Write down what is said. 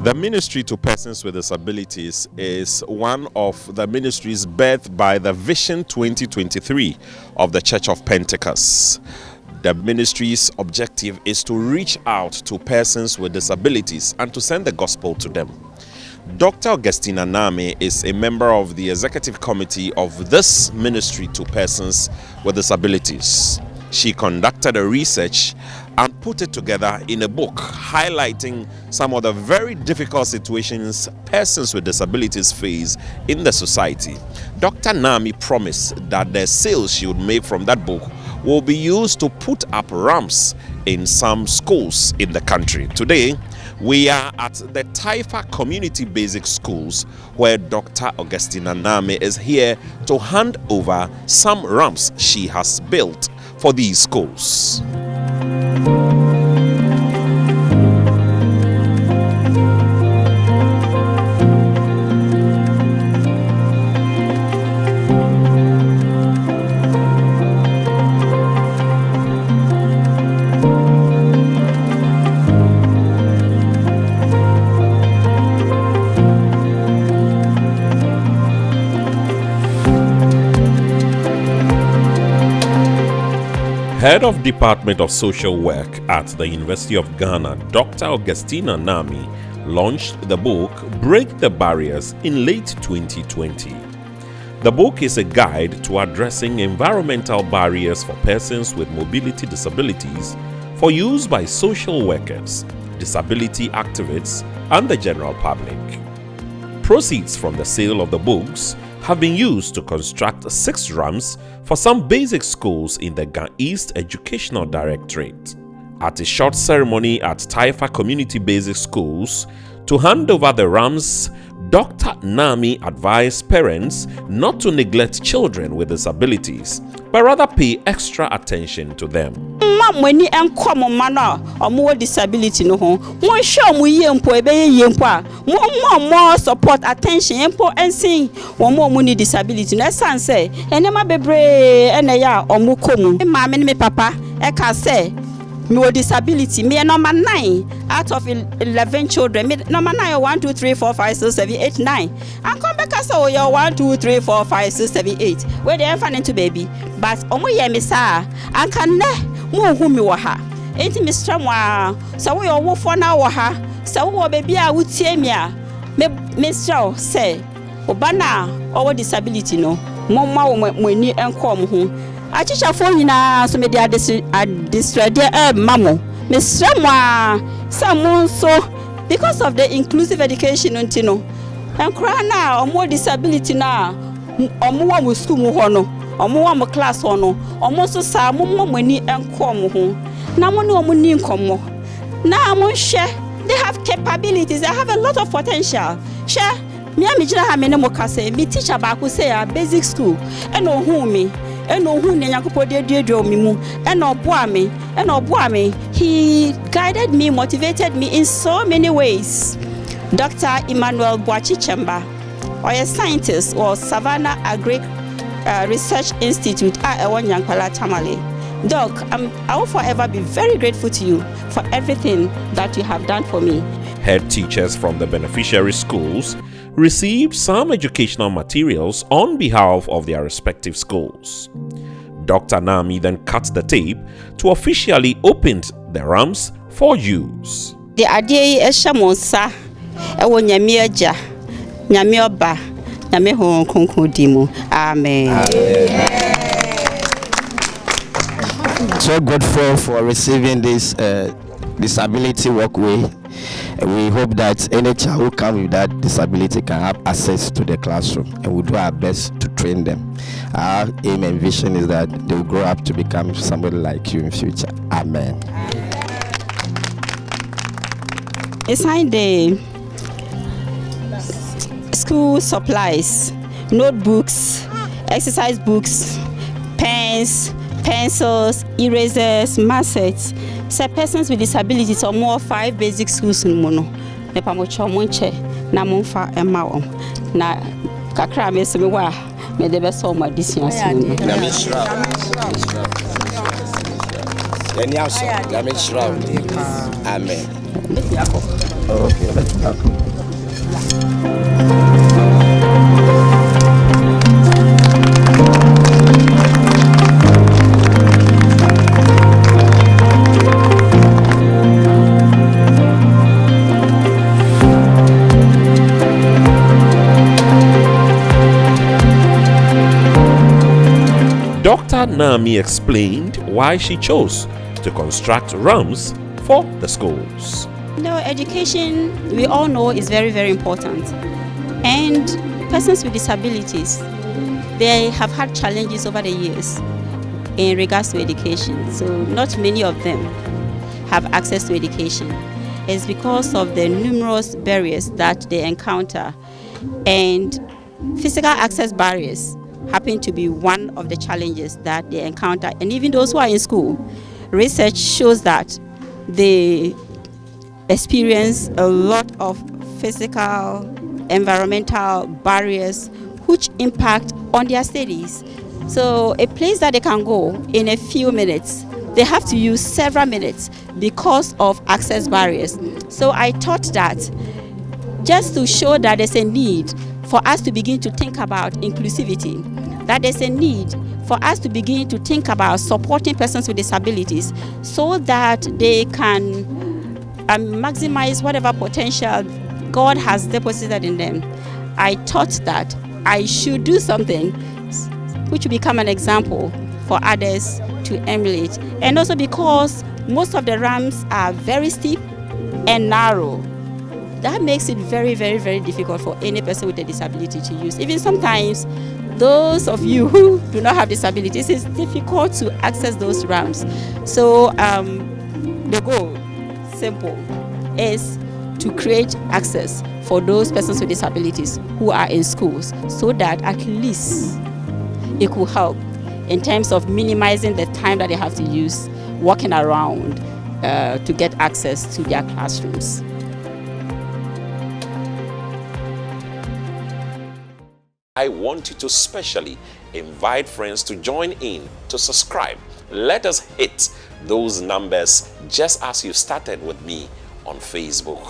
The ministry to persons with disabilities is one of the ministries birthed by the Vision 2023 of the Church of Pentecost. The ministry's objective is to reach out to persons with disabilities and to send the gospel to them. Dr. Augustina Naami is a member of the executive committee of this ministry to persons with disabilities. She conducted a research and put it together in a book highlighting some of the very difficult situations persons with disabilities face in the society. Dr. Naami promised that the sales she would make from that book will be used to put up ramps in some schools in the country. Today, we are at the Taifa Community Basic Schools where Dr. Augustina Naami is here to hand over some ramps she has built for these schools. Head of Department of Social Work at the University of Ghana, Dr. Augustina Naami, launched the book Break the Barriers in late 2020. The book is a guide to addressing environmental barriers for persons with mobility disabilities for use by social workers, disability activists, and the general public. Proceeds from the sale of the books have been used to construct 6 ramps for some basic schools in the Ghana East Educational Directorate. At a short ceremony at Taifa Community Basic Schools to hand over the ramps, Dr. Naami advised parents not to neglect children with disabilities, but rather pay extra attention to them. Many uncommon manner or more disability no home. More show mu yempo ebe yempo. More support attention yempo and sing one more money disability. Na san say enema bebre eneya or mu komu. Mama me papa e can say me disability me number 9 out of 11 children. Me number 9 1 2 3 4 5 6 7 8 9. And come back as oh you 1 2 3 4 5 6 7 8. Where they infant into baby. But omo ye me sa and can mo hu mi wo ha enti mistra mo a sa wo yo wo fo na wo ha sa wo baby a wutie mi a me mistra say oba na owo disability no mo ma wo mo ani enko mo hu a chicha fo nyina so me dia distrade mamo mistra mo a sa mo so because of the inclusive education ntino enkra na omo disability na omo wa mo school mo ho no omo wa mo class ono omo so sa mo mani enko mo ho na mo ne omo ni nkomo na mo hwe they have capabilities, they have a lot of potential. Share me amijira ha me ne mo kase me teacher ba ko say a basic school e no hu me e no hu ne yakopɔ de mi mu e no boa me he guided me, motivated me in so many ways. Dr. Emmanuel Boachi Chemba, or a scientist or Savannah Agri Research Institute at Ewanyankwala Tamale. Doc, I will forever be very grateful to you for everything that you have done for me. Head teachers from the beneficiary schools received some educational materials on behalf of their respective schools. Dr. Naami then cut the tape to officially open the ramps for use. The idea is Shamonsa, Ewonyamiaja, Nyamioba, Nameho Konkudimu. Amen. So grateful for receiving this disability walkway. We hope that any child who comes with that disability can have access to the classroom, and we'll do our best to train them. Our aim and vision is that they will grow up to become somebody like you in future. Amen. Aside the school supplies, notebooks, exercise books, pens, pencils, erasers, massets. So persons with disabilities or more 5 basic schools in Mono. Me pamocho monche na monfa ema na kakra me se me wa me de be so ma disians no. Amen. Okay, let's go. Dr. Naami explained why she chose to construct ramps for the schools. Education, we all know, is very, very important. And persons with disabilities, they have had challenges over the years in regards to education. So not many of them have access to education. It's because of the numerous barriers that they encounter. And physical access barriers happen to be one of the challenges that they encounter. And even those who are in school, research shows that they experience a lot of physical, environmental barriers which impact on their studies. So a place that they can go in a few minutes, they have to use several minutes because of access barriers. So I thought that just to show that there's a need for us to begin to think about inclusivity, that there's a need for us to begin to think about supporting persons with disabilities so that they can maximize whatever potential God has deposited in them. I thought that I should do something which will become an example for others to emulate. And also because most of the ramps are very steep and narrow, that makes it very, very, very difficult for any person with a disability to use. Even sometimes, those of you who do not have disabilities, it's difficult to access those ramps. So the goal, simple, is to create access for those persons with disabilities who are in schools so that at least it could help in terms of minimizing the time that they have to use walking around to get access to their classrooms. I want you to specially invite friends to join in, to subscribe. Let us hit those numbers just as you started with me on Facebook.